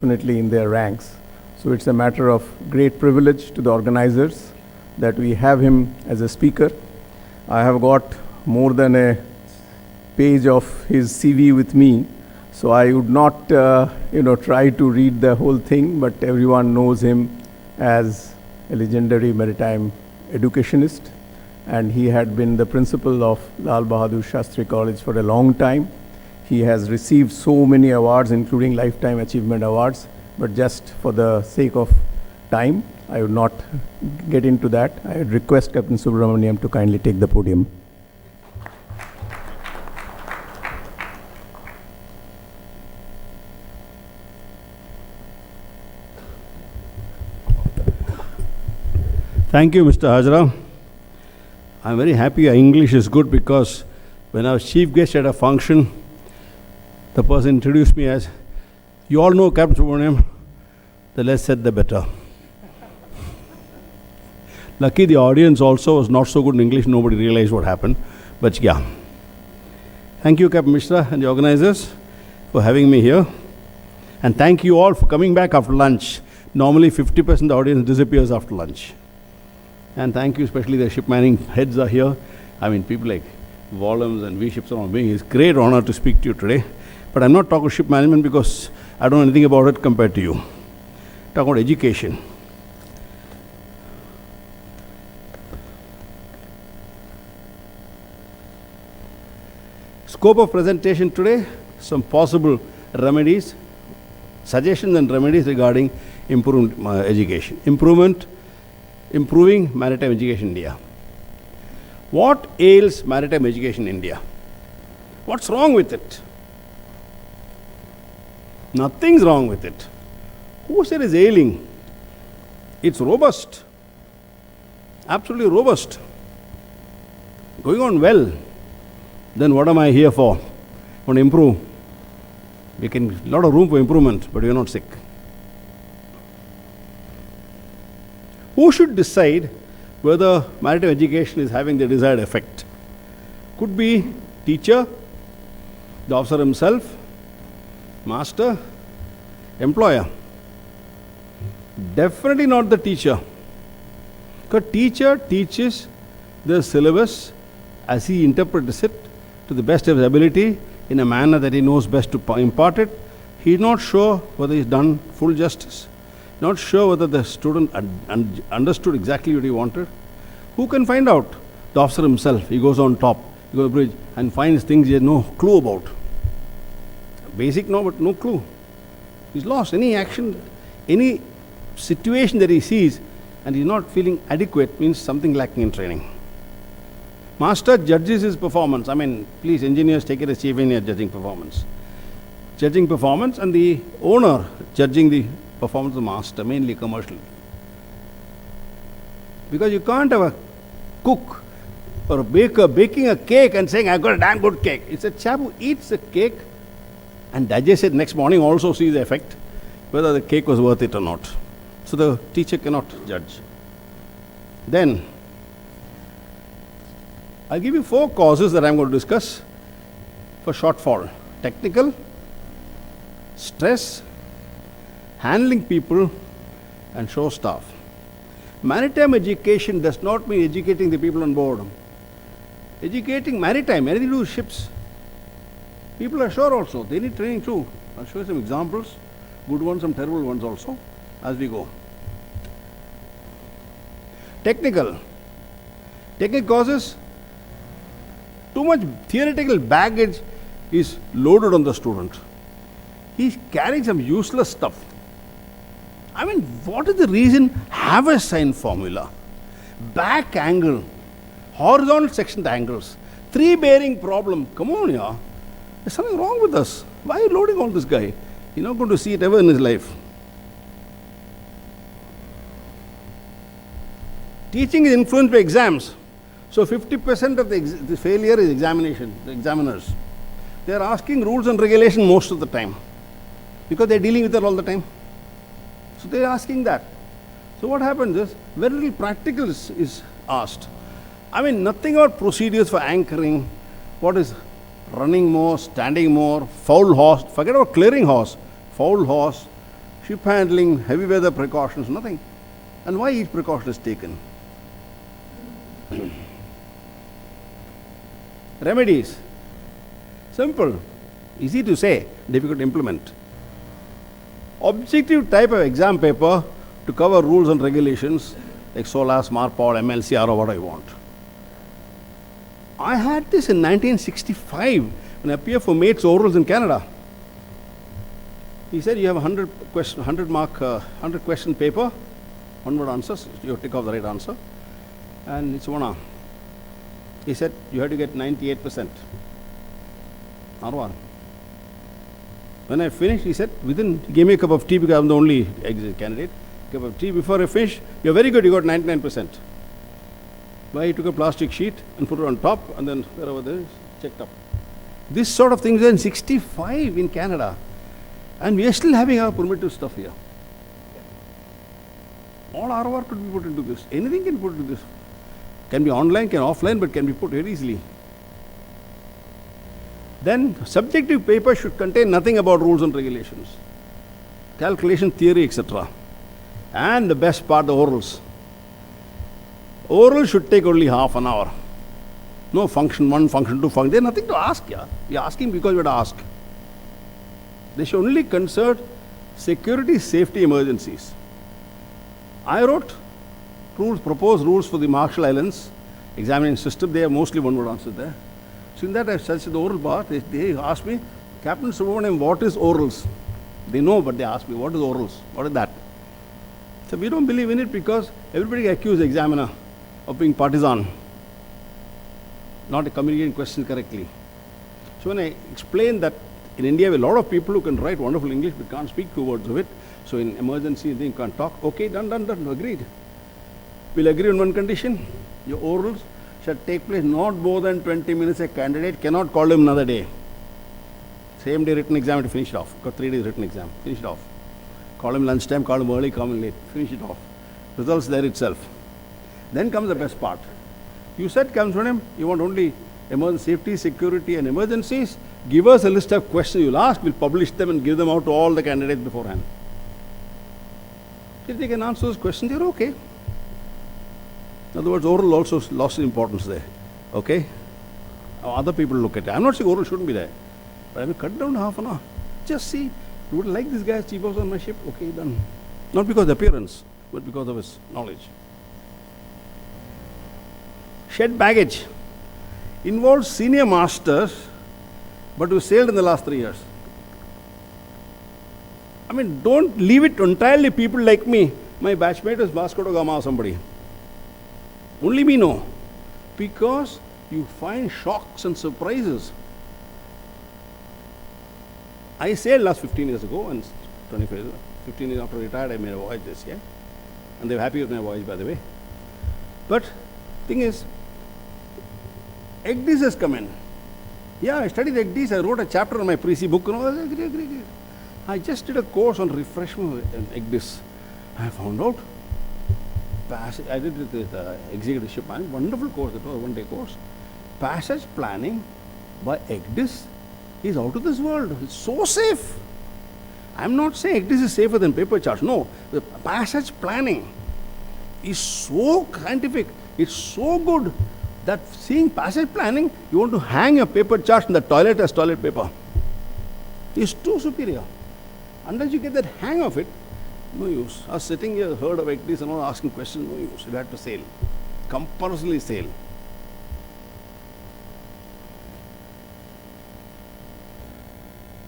definitely in their ranks. So it's a matter of great privilege to the organizers that we have him as a speaker. I have got more than a page of his CV with me, so I would not try to read the whole thing, but everyone knows him as a legendary maritime educationist, and he had been the principal of Lal Bahadur Shastri College for a long time. He has received so many awards, including Lifetime Achievement Awards, but just for the sake of time, I would not get into that. I would request Captain Subramaniam to kindly take the podium. Thank you, Mr. Hajra. I'm very happy our English is good, because when I was chief guest at a function, the person introduced me as, "You all know Captain Subramaniam, the less said the better." Lucky the audience also was not so good in English, nobody realized what happened. But yeah. Thank you, Captain Mishra and the organizers, for having me here. And thank you all for coming back after lunch. Normally 50% of the audience disappears after lunch. And thank you, especially the ship manning heads are here. I mean, people like Volumes and V-Ships are all being. It's a great honor to speak to you today. But I'm not talking ship management because I don't know anything about it compared to you. Talk about education. Scope of presentation today, some possible remedies, suggestions and remedies regarding education. Improving maritime education in India. What ails maritime education in India? What's wrong with it? Nothing's wrong with it. Who said it's ailing? It's robust. Absolutely robust. Going on well. Then what am I here for? Want to improve? We can, a lot of room for improvement, but we are not sick. Who should decide whether maritime education is having the desired effect? Could be teacher, the officer himself, master, employer. Definitely not the teacher. Because teacher teaches the syllabus as he interprets it to the best of his ability in a manner that he knows best to impart it. He is not sure whether he's done full justice. Not sure whether the student understood exactly what he wanted. Who can find out? The officer himself. He goes on top, he goes to the bridge and finds things he has no clue about. Basic know, but no clue. He's lost. Any action, any situation that he sees and he's not feeling adequate means something lacking in training. Master judges his performance. I mean, please, engineers, take it as chief engineer judging performance. Judging performance, and the owner judging the performance of the master, mainly commercial. Because you can't have a cook or a baker baking a cake and saying, "I've got a damn good cake." It's a chap who eats the cake and digests it next morning, also sees the effect, whether the cake was worth it or not. So the teacher cannot judge. Then, I'll give you 4 causes that I'm going to discuss for shortfall. Technical, stress, handling people, and show staff. Maritime education does not mean educating the people on board. Educating maritime, anything to do with ships. People ashore also, they need training too. I'll show you some examples, good ones, some terrible ones also, as we go. Technical. Technical causes, too much theoretical baggage is loaded on the student. He's carrying some useless stuff. I mean, what is the reason? Have a sine formula, back angle, horizontal section angles, 3 bearing problem. Come on, yeah. There's something wrong with us. Why are you loading all this guy? You're not going to see it ever in his life. Teaching is influenced by exams. So 50% of the failure is examination, the examiners. They are asking rules and regulation most of the time because they're dealing with it all the time. So they're asking that. So what happens is, very little practical is asked. I mean, nothing about procedures for anchoring, what is running more, standing more, foul horse, forget about clearing horse, foul horse, ship handling, heavy weather precautions, nothing. And why each precaution is taken? Remedies. Simple. Easy to say, difficult to implement. Objective type of exam paper to cover rules and regulations like SOLAS, MARPOL, MLCR, or what I want. I had this in 1965 when I appeared for mates orals in Canada. He said you have 100 question paper, one word answers, you take off the right answer, and it's 1 hour. He said you have to get 98%. R1. When I finished, he said, he gave me a cup of tea because I'm the only exit candidate. Cup of tea before I finish, you're very good, you got 99%. But he took a plastic sheet and put it on top, and then wherever there is, checked up. This sort of things in 65 in Canada. And we are still having our primitive stuff here. All our work could be put into this. Anything can be put into this. Can be online, can offline, but can be put very easily. Then subjective paper should contain nothing about rules and regulations, calculation theory, etc. And the best part, the orals. Oral should take only half an hour. No function 1, function 2, function. There's nothing to ask. Yeah? You're asking because you have to ask. They should only concern security, safety, emergencies. I wrote proposed rules for the Marshall Islands examining system. They are mostly one-word answers there. So in that I searched the oral part. They asked me, Captain Subramaniam, what is orals? They know, but they asked me, what is orals? What is that? So we don't believe in it because everybody accused the examiner of being partisan, not communicating questions correctly. So when I explained that in India, we have a lot of people who can write wonderful English but can't speak 2 words of it. So in emergency, they can't talk. Okay, done, agreed. We'll agree on one condition. Your orals shall take place not more than 20 minutes. A candidate cannot call him another day. Same day written exam to finish it off. Got 3 days written exam. Finish it off. Call him lunchtime, call him early, call him late. Finish it off. Results there itself. Then comes the best part. You said, Kamswanim, you want only emergency, safety, security, and emergencies. Give us a list of questions you'll ask. We'll publish them and give them out to all the candidates beforehand. If they can answer those questions, they're okay. In other words, oral also lost its importance there. Okay? Other people look at it. I'm not saying oral shouldn't be there. But I will cut down half an hour. Just see, you would like this guy as chief officer on my ship? Okay, done. Not because of appearance, but because of his knowledge. Shed baggage involves senior masters, but who sailed in the last 3 years. I mean, don't leave it entirely people like me. My batchmate is Vasco da Gama or somebody. Only me know. Because you find shocks and surprises. I sailed last 15 years ago, and 15 years after I retired, I made a voyage this year. And they were happy with my voyage, by the way. But thing is, ECDIS has come in. Yeah, I studied ECDIS. I wrote a chapter on my pre-C book. Agree. I just did a course on refreshment in ECDIS. I found out. I did it with executive ship management. Wonderful course. It was a 1-day course. Passage planning by ECDIS is out of this world. It's so safe. I'm not saying ECDIS is safer than paper charts. No. The passage planning is so scientific. It's so good that seeing passage planning, you want to hang your paper charts in the toilet as toilet paper. It's too superior. Unless you get that hang of it, no use. I was sitting here, heard of ECDIS and all asking questions, no use. You had to sail. Compulsorily sail.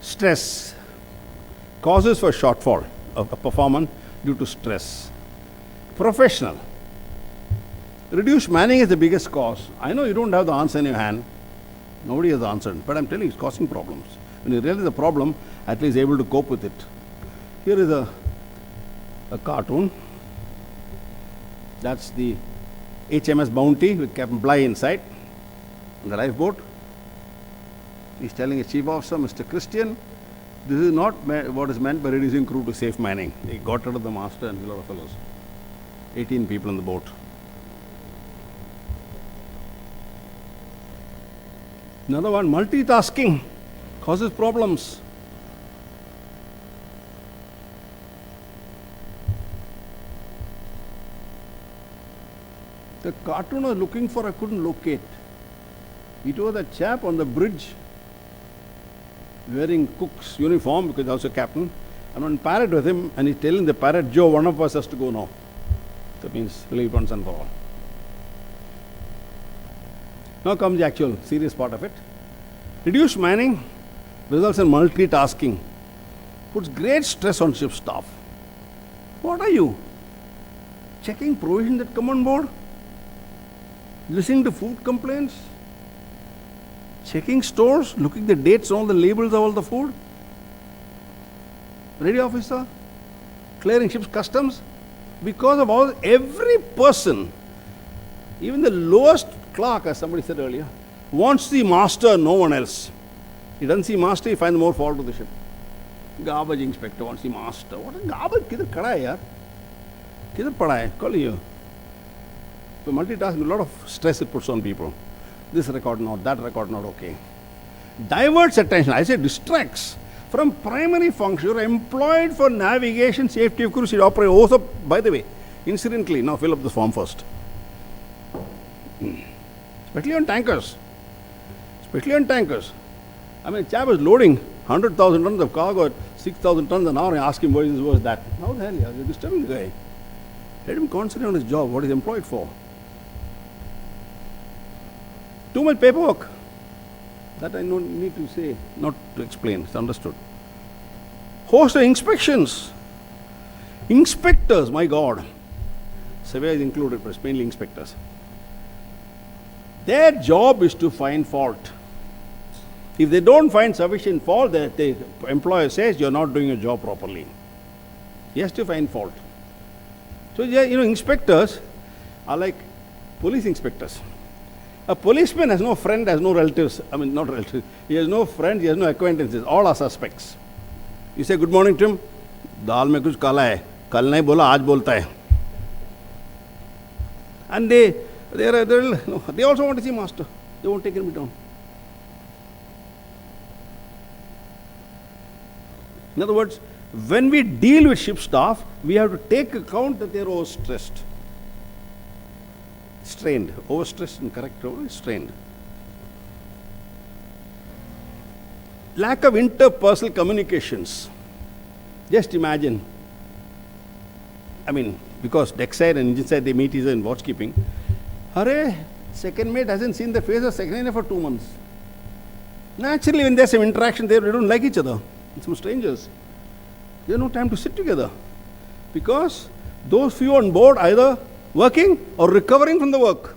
Stress. Causes for shortfall of a performance due to stress. Professional. Reduced manning is the biggest cause. I know you don't have the answer in your hand. Nobody has the answer. But I'm telling you, it's causing problems. When you realize the problem, at least able to cope with it. Here is a cartoon. That's the HMS Bounty with Captain Bligh inside, in the lifeboat. He's telling his chief officer, Mr. Christian, this is not what is meant by reducing crew to safe manning. They got rid of the master and a lot of fellows. 18 people in the boat. Another one, multitasking causes problems. The cartoon I was looking for, I couldn't locate. It was a chap on the bridge wearing cook's uniform because he was also captain. And on parrot with him, and he's telling the parrot, Joe, one of us has to go now. That means leave once and for all. Now comes the actual serious part of it. Reduced manning results in multitasking. Puts great stress on ship staff. What are you? Checking provisions that come on board? Listening to food complaints? Checking stores? Looking at the dates on all the labels of all the food? Ready, officer? Clearing ship's customs? Because of all, every person, even the lowest clerk, as somebody said earlier, wants the master, no one else. He doesn't see master, he finds more fault to the ship. Garbage inspector wants the master. What is garbage? Kidhar khada hai yaar? Kidhar pada hai? Call you. So multitasking, a lot of stress it puts on people. This record not, that record not okay. Diverts attention, I say distracts from primary function. You're employed for navigation, safety of cruise, operate. Also, by the way, incidentally, now fill up this form first. Especially on tankers. Especially on tankers. I mean, chap is loading 100,000 tons of cargo at 6,000 tons an hour and ask him what is this, what is that. How the hell, yeah? You're disturbing the guy. Let him concentrate on his job, what he's employed for. Too much paperwork. That I don't need to say, not to explain, it's understood. Host of inspections. Inspectors, my God. Surveyor is included, but it's mainly inspectors. Their job is to find fault. If they don't find sufficient fault, the employer says you're not doing your job properly. He has to find fault. So, inspectors are like police inspectors. A policeman has no friend, has no relatives. I mean, not relatives. He has no friends, he has no acquaintances. All are suspects. You say, good morning to him. Dal mein kuch kala hai. Kal nahi bola, aaj bolta hai. And they also want to see master. They won't take him down. In other words, when we deal with ship staff, we have to take account that they are overstressed. Strained. Overstressed and correct, strained. Lack of interpersonal communications. Just imagine. I mean, because deck side and engine side, they meet each other in watchkeeping. Hurray, second mate hasn't seen the face of second mate for 2 months. Naturally, when there's some interaction there, they don't like each other. Some strangers. They have no time to sit together. Because those few on board either working or recovering from the work.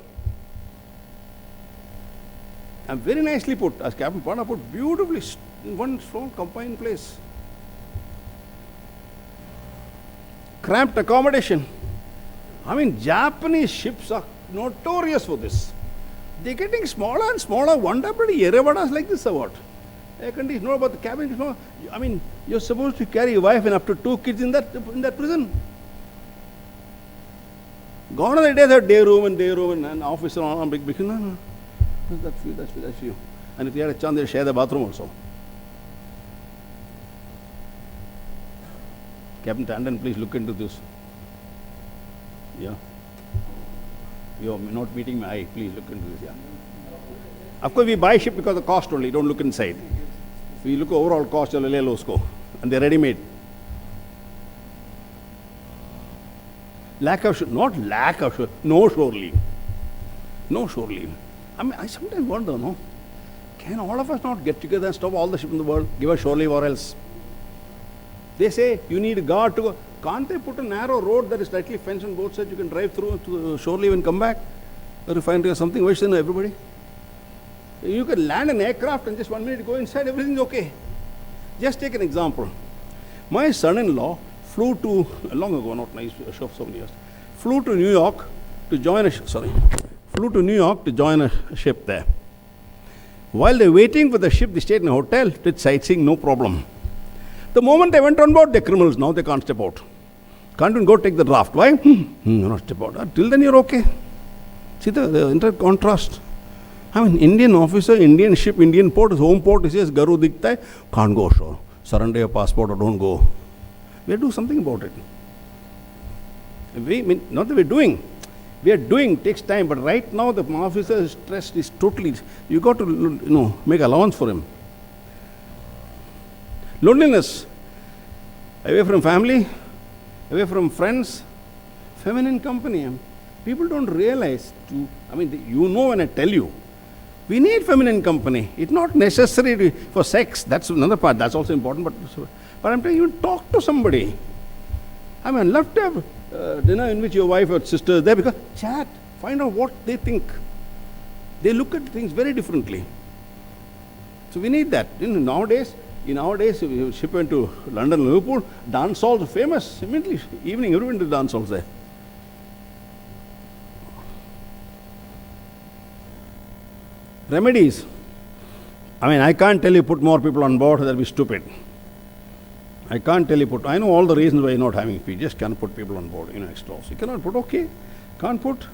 And very nicely put, as Captain Pada put, beautifully in one strong combined place. Cramped accommodation. I mean, Japanese ships are notorious for this. They're getting smaller and smaller. Wonder bloody Yerevadas like this or what? Air conditioning, know about the cabin. No. I mean, you're supposed to carry a wife and up to 2 kids in that prison. Gone are the days of day room and office and big. No. That's few. And if you had a chance, they'll share the bathroom also. Captain Tandon, please look into this. Yeah. You're not meeting my eye. Please look into this. Yeah. Of course, we buy ship because of the cost only. Don't look inside. We look at overall cost, and they're ready-made. No shore leave. No shore leave. I mean, I sometimes wonder, no? Can all of us not get together and stop all the ship in the world, give a shore leave or else? They say you need a guard to go. Can't they put a narrow road that is slightly fenced on both sides? You can drive through to the shore leave and come back. A refinery or something, wish then everybody. You can land an aircraft and just 1 minute go inside, everything's okay. Just take an example. My son-in-law flew to, long ago, not nice, so many years, flew to New York to join a ship there. While they're waiting for the ship, they stayed in a hotel, did sightseeing, no problem. The moment they went on board, they're criminals, now they can't step out. Can't even go take the draft. Why? Not step out. Till then you're okay. See the inter contrast. I mean, Indian officer, Indian ship, Indian port, his home port, he says, Garu dikhta hai, can't go ashore. Surrender your passport or don't go. We have to do something about it. Not that we're doing. We are doing, takes time, but right now the officer is stressed, is totally, you got to, make allowance for him. Loneliness, away from family, away from friends, feminine company. People don't realize, when I tell you, we need feminine company. It's not necessary for sex. That's another part. That's also important. But I'm telling you, talk to somebody. I'd love to have dinner in which your wife or sister is there, because chat, find out what they think. They look at things very differently. So we need that. Nowadays, if you ship into London, Liverpool, dance halls are famous. Immediately, evening, everyone to dance halls there. Remedies. I can't tell you put more people on board, that'll be stupid. I can't tell you I know all the reasons why you're not having people. You just can't put people on board, extra. You cannot put, okay, can't put.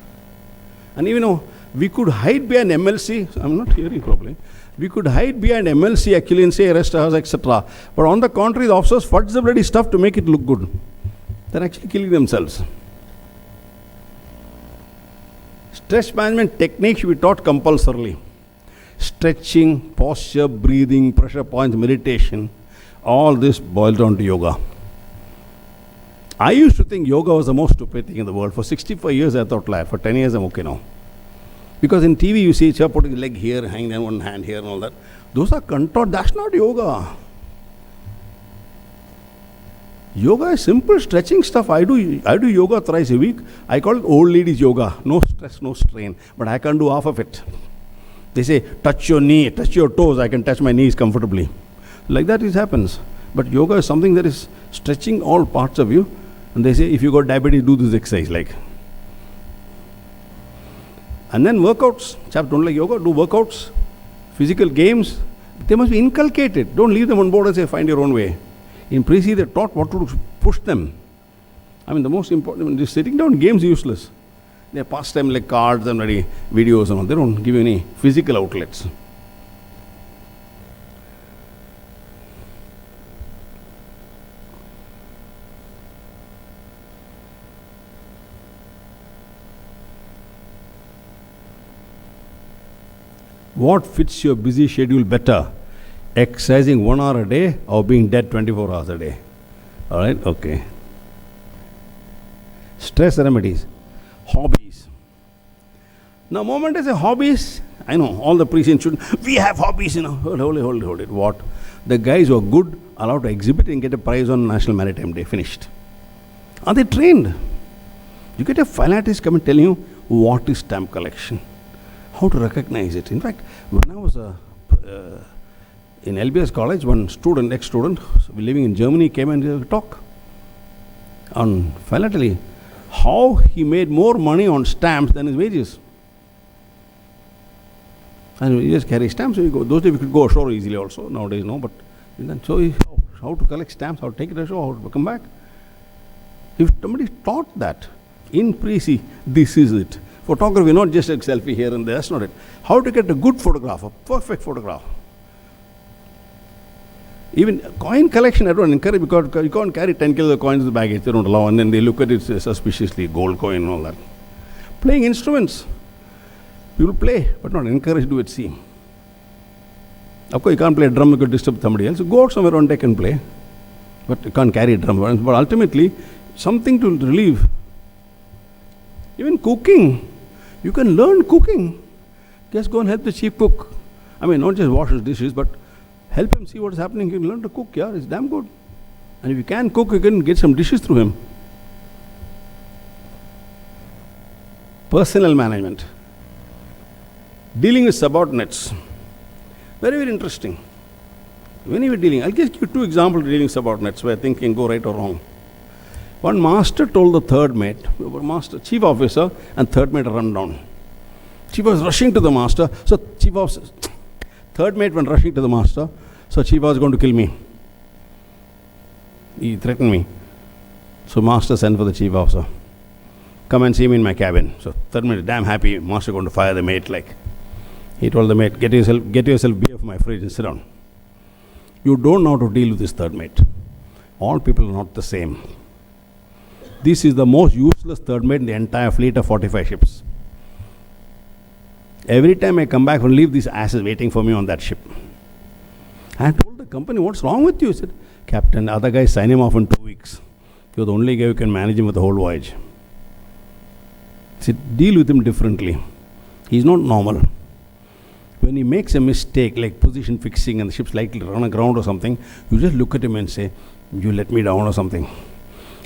And even we could hide behind MLC, I'm not hearing properly. We could hide behind MLC actually and say arrest us, etc. But on the contrary, the officers fudge the bloody stuff to make it look good. They're actually killing themselves. Stress management technique should be taught compulsorily. Stretching, posture, breathing, pressure points, meditation, all this boils down to yoga. I used to think yoga was the most stupid thing in the world. For 65 years I thought, for 10 years I'm okay now. Because in TV you see each other putting a leg here, hanging down one hand here and all that. Those are contoured, that's not yoga. Yoga is simple stretching stuff. I do yoga thrice a week. I call it old ladies yoga. No stress, no strain. But I can't do half of it. They say, touch your knee, touch your toes. I can touch my knees comfortably. Like that it happens. But yoga is something that is stretching all parts of you. And they say, if you got diabetes, do this exercise. And then workouts. Chaps don't like yoga, do workouts. Physical games. They must be inculcated. Don't leave them on board and say, find your own way. In Presi, they're taught what to push them. The most important, just sitting down, games useless. They're pastime like cards and videos and all. They don't give you any physical outlets. What fits your busy schedule better? Exercising 1 hour a day or being dead 24 hours a day? All right, okay. Stress remedies. Hobbies. Now, moment I say hobbies, I know all the present students, we have hobbies, Hold it. What? The guys who are good are allowed to exhibit and get a prize on National Maritime Day. Finished. Are they trained? You get a finalist come and tell you what is stamp collection, how to recognize it. In fact, when I was in LBS college, one student, ex-student, living in Germany, came and gave a talk on philately, how he made more money on stamps than his wages. And he just carry stamps. So you go. Those days we could go ashore easily also. Nowadays no, but then so how to collect stamps, how to take it ashore, how to come back. If somebody taught that in Presi, this is it. Photography, not just a selfie here and there, that's not it. How to get a good photograph, a perfect photograph. Even coin collection, I don't encourage, because you can't carry 10 kilos of coins in the baggage, they don't allow, and then they look at it suspiciously, gold coin and all that. Playing instruments. People play, but not encourage to do it, see. Of course, you can't play a drum, you could disturb somebody else. So go out somewhere on deck and play. But you can't carry a drum. But ultimately, something to relieve. Even cooking. You can learn cooking. Just go and help the chief cook. Not just wash his dishes, but help him see what is happening. You can learn to cook, yeah, it's damn good. And if you can cook, you can get some dishes through him. Personal management. Dealing with subordinates. Very, very interesting. When you were dealing, I'll just give you 2 examples of dealing with subordinates where things can go right or wrong. One master told the third mate, master, chief officer, and third mate run down. Chief was rushing to the master, so chief officer, third mate went rushing to the master, so chief was going to kill me. He threatened me. So master sent for the chief officer. Come and see me in my cabin. So third mate, damn happy, master going to fire the mate like. He told the mate, get yourself beer from my fridge and sit down. You don't know how to deal with this third mate. All people are not the same. This is the most useless third mate in the entire fleet of 45 ships. Every time I come back from leave, this ass is waiting for me on that ship. I told the company, what's wrong with you? He said, Captain, the other guys sign him off in 2 weeks. You're the only guy who can manage him with the whole voyage. I said, deal with him differently. He's not normal. When he makes a mistake, like position fixing and the ship's likely to run aground or something, you just look at him and say, you let me down or something.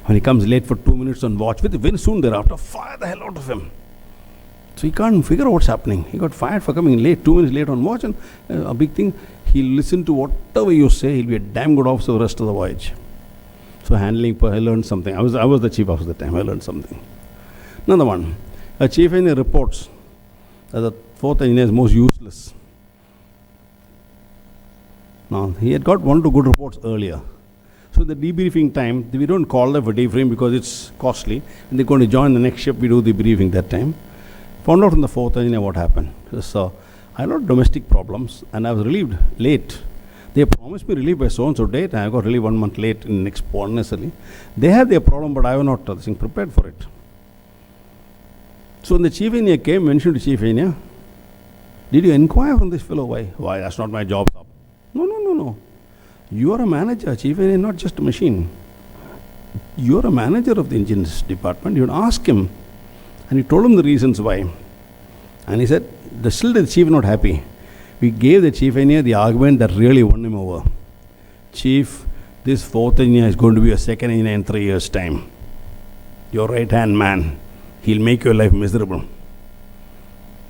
When he comes late for 2 minutes on watch, very soon thereafter, fire the hell out of him. So he can't figure out what's happening. He got fired for coming late, 2 minutes late on watch, and a big thing, he'll listen to whatever you say. He'll be a damn good officer the rest of the voyage. So handling, I learned something. I was the chief officer at the time. I learned something. Another one. A chief engineer reports that the fourth engineer is most useless. Now, he had got 1 or 2 good reports earlier. So the debriefing time, we don't call them for debriefing because it's costly. When they're going to join the next ship, we do the briefing that time. Found out from the fourth engineer what happened. So I had a lot of domestic problems and I was relieved late. They promised me relief by so-and-so date, and I got relief 1 month late in the next unnecessarily. They had their problem, but I was not prepared for it. So when the chief engineer came, mentioned to chief engineer, did you inquire from this fellow? Why? That's not my job. No. You are a manager, chief engineer, not just a machine. You are a manager of the engines department. You would ask him. And he told him the reasons why. And he said, still the chief not happy. We gave the chief engineer the argument that really won him over. Chief, this fourth engineer is going to be a second engineer in 3 years' time. Your right-hand man. He'll make your life miserable.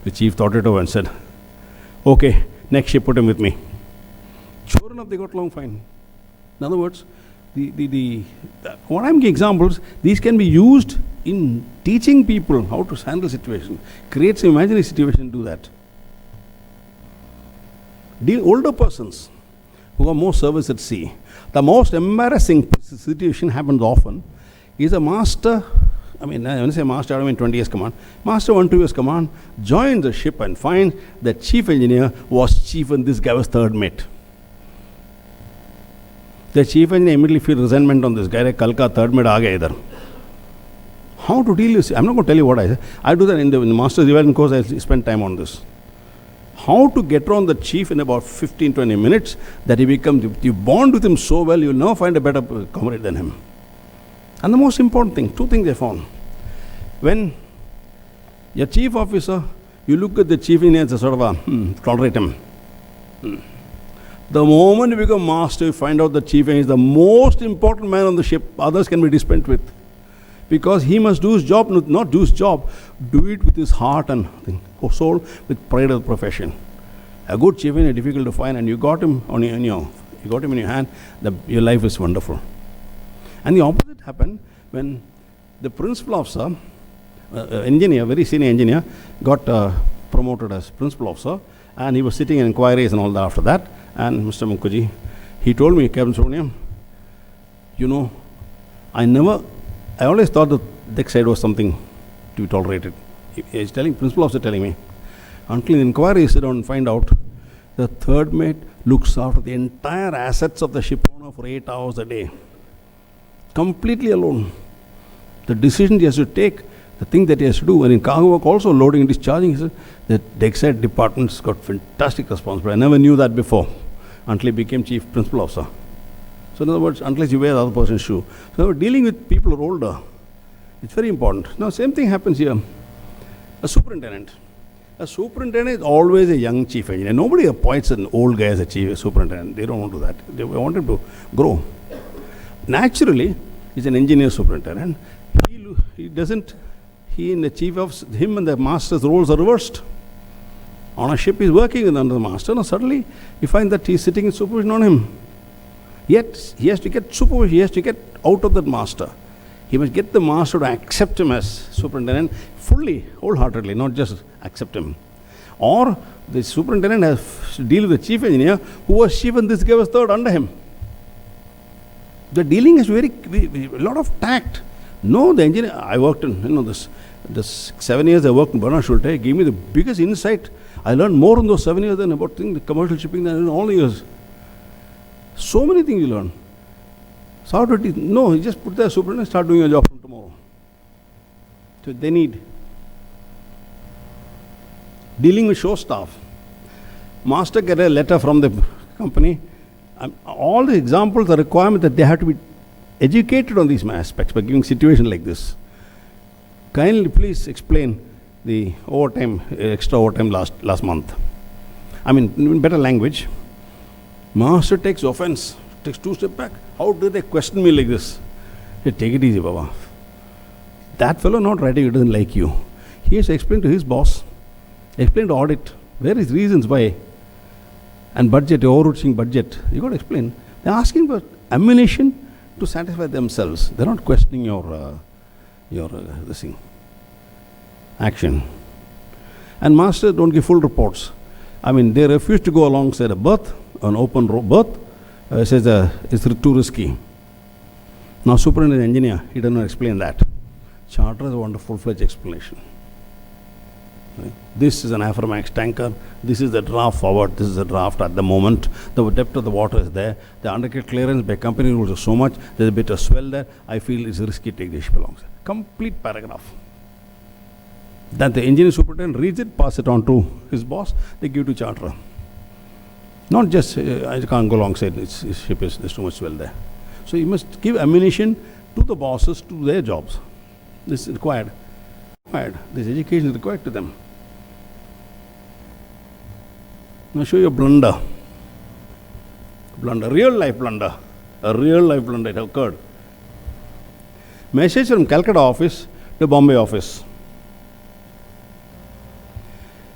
The chief thought it over and said, okay, next ship, put him with me. Sure enough, they got along fine. In other words, what I'm giving examples, these can be used in teaching people how to handle situation. Create some imaginary situation, do that. Older persons who are more service at sea, the most embarrassing situation happens often is a master, when I say master, I don't mean 20 years command. Master 1, 2 years command, joins the ship and finds that chief engineer was chief and this guy was third mate. The chief engineer immediately feels resentment on this guy, Kalka third mate aa gaya idhar. How to deal with this? I'm not going to tell you what I say. I do that in the master's development course. I spend time on this. How to get around the chief in about 15-20 minutes that he becomes, you bond with him so well, you'll never find a better comrade than him. And the most important thing, 2 things I found. When your chief officer, you look at the chief engineer as a sort of tolerate him. The moment you become master, you find out the chief engineer is the most important man on the ship. Others can be dispensed with. Because he must do his job, not do his job, do it with his heart and soul, with pride of the profession. A good chief engineer is difficult to find, and you got him in your hand, your life is wonderful. And the opposite happened when the principal officer, engineer, very senior engineer, got promoted as principal officer, and he was sitting in inquiries and all that after that. And Mr. Mukherjee, he told me, Captain Subramaniam, I always thought the deck side was something to be tolerated. He's principal officer telling me, until the inquiry sit down and find out, the third mate looks after the entire assets of the ship owner for 8 hours a day. Completely alone. The decision he has to take, the thing that he has to do, and in cargo work also, loading and discharging, he said, the deck side department's got fantastic responsibility. I never knew that before, until he became chief principal officer. So in other words, unless you wear the other person's shoe. So dealing with people who are older, it's very important. Now, same thing happens here. A superintendent is always a young chief engineer. Nobody appoints an old guy as a chief superintendent. They don't want to do that. They want him to grow. Naturally, he's an engineer superintendent. He and the chief officer, him and the master's roles are reversed. On a ship, he's working under the master. Now, suddenly, you find that he's sitting in supervision on him. Yet, he has to get supervision. He has to get out of that master. He must get the master to accept him as superintendent fully, wholeheartedly, not just accept him. Or the superintendent has to deal with the chief engineer who was chief and this guy was third under him. The dealing is a lot of tact. No, the engineer, I worked in, this 7 years I worked in Bernard Schulte, gave me the biggest insight. I learned more in those 7 years than about the commercial shipping than in all the years. So many things you learn. So how to teach? No, you just put the superintendent and start doing your job from tomorrow. So they need. Dealing with show staff. Master get a letter from the company. All the examples are requirement that they have to be educated on these aspects by giving situation like this. Kindly please explain the overtime, extra overtime last month. I mean, in better language. Master takes offense, takes 2 steps back. How do they question me like this? Hey, take it easy, Baba. That fellow not writing, it doesn't like you. He has to explain to his boss, explain to audit, where is reasons why. And budget, overreaching budget, you got to explain. They're asking for ammunition to satisfy themselves. They're not questioning your this thing, action. And master don't give full reports. I mean, they refuse to go alongside a berth, an open berth. Says it's too risky. Now, superintendent engineer, he does not explain that. Charter is a wonderful full-fledged explanation. Right? This is an Aframax tanker. This is the draft forward. This is the draft at the moment. The depth of the water is there. The undercut clearance by company rules is so much. There's a bit of swell there. I feel it's risky to take the ship alongside. Complete paragraph. Then the engineer superintendent reads it, pass it on to his boss. They give to charterer. Not just, I can't go alongside, his ship there's too much swell there. So you must give ammunition to the bosses to their jobs. This is required. This education is required to them. Now show you a blunder. Real life blunder. A real life blunder it occurred. Message from Calcutta office to Bombay office.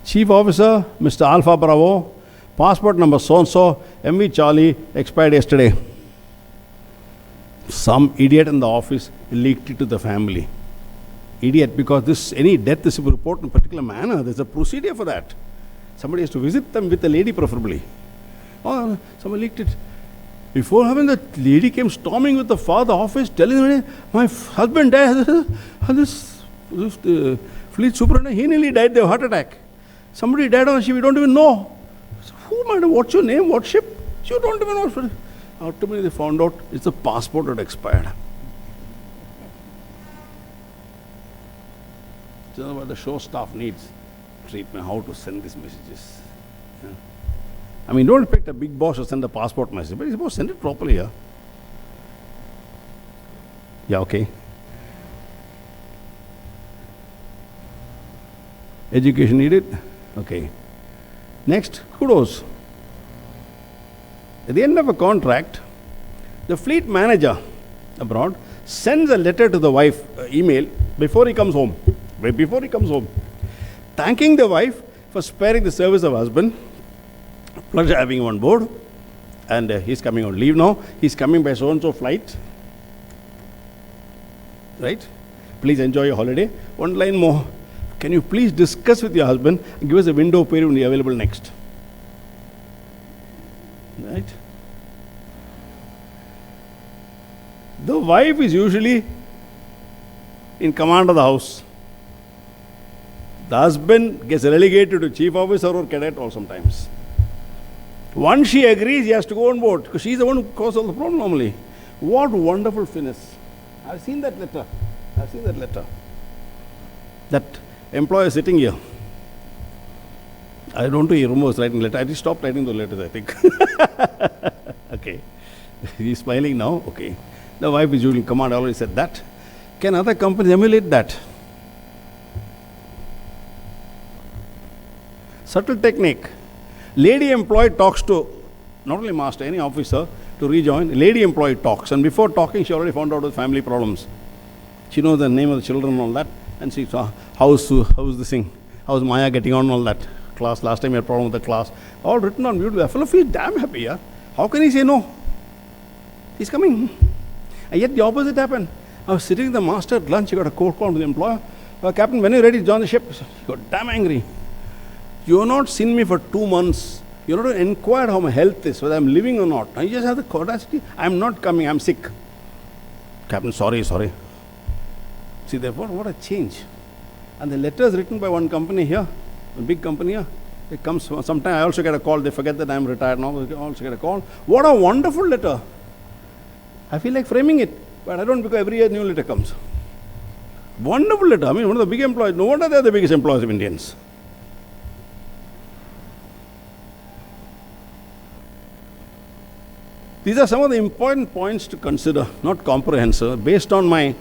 Chief officer, Mr. Alpha Bravo, passport number so-and-so, MV Charlie, expired yesterday. Some idiot in the office leaked it to the family. Idiot, because any death is reported in a particular manner. There's a procedure for that. Somebody has to visit them with a lady preferably. Oh, somebody leaked it. Before having the lady came storming with the father office, telling me, my husband died. This fleet superintendent, he nearly died, they have a heart attack. Somebody died on a ship, we don't even know. So, who, madam, what's your name, what ship? You don't even know. Ultimately, they found out it's the passport that expired. So what the show staff needs treatment, how to send these messages. Yeah. I mean, don't expect a big boss to send a passport message, but he's supposed to send it properly here. Yeah, okay. Education needed? Okay. Next, kudos. At the end of a contract, the fleet manager abroad sends a letter to the wife, email, before he comes home. Thanking the wife for sparing the service of husband, pleasure having him on board, and he's coming on leave now. He's coming by so-and-so flight. Right? Please enjoy your holiday. One line more. Can you please discuss with your husband and give us a window period when you're available next? Right? The wife is usually in command of the house. The husband gets relegated to chief officer or cadet or sometimes. Once she agrees, he has to go on board because she's the one who causes all the problem normally. What wonderful finesse. I've seen that letter. That employer sitting here. I don't know he was writing letter. I just stopped writing those letters, I think. Okay. He's smiling now. Okay. The wife is usually in command. I already said that. Can other companies emulate that? Subtle technique. Lady employee talks to not only master, any officer to rejoin. Lady employee talks, and before talking, she already found out the family problems. She knows the name of the children and all that, and she saw how's this thing, how's Maya getting on, all that. Class, last time you had problem with the class. All written on beautiful. The fellow feels damn happy, yeah? How can he say no? He's coming. And yet the opposite happened. I was sitting with the master at lunch, he got a cold call to the employer. Captain, when are you ready to join the ship? He got damn angry. You have not seen me for 2 months. You have not inquired how my health is, whether I'm living or not. I just have the audacity. I'm not coming, I'm sick. Captain, sorry. See, therefore, what a change. And the letter is written by one company here, a big company here. It comes, sometimes I also get a call, they forget that I'm retired now, I also get a call. What a wonderful letter. I feel like framing it, but I don't, because every year new letter comes. Wonderful letter. I mean, one of the big employees. No wonder they are the biggest employees of Indians. These are some of the important points to consider, not comprehensive. Based on my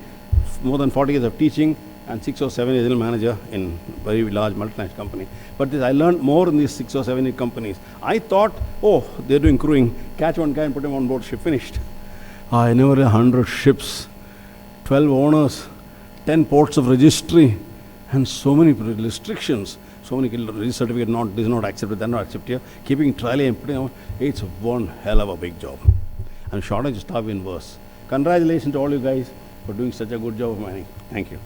more than 40 years of teaching and 6 or 7 years as manager in very large multinational company. But I learned more in these 6 or 7 companies. I thought, oh, they're doing crewing. Catch one guy and put him on board ship, finished. I never 100 ships, 12 owners, 10 ports of registry, and so many restrictions. So many registry certificate not, this is not accepted, that not accepted here. Keeping trial and putting on, it's one hell of a big job. And shortage of staff in worse. Congratulations to all you guys for doing such a good job of mining. Thank you.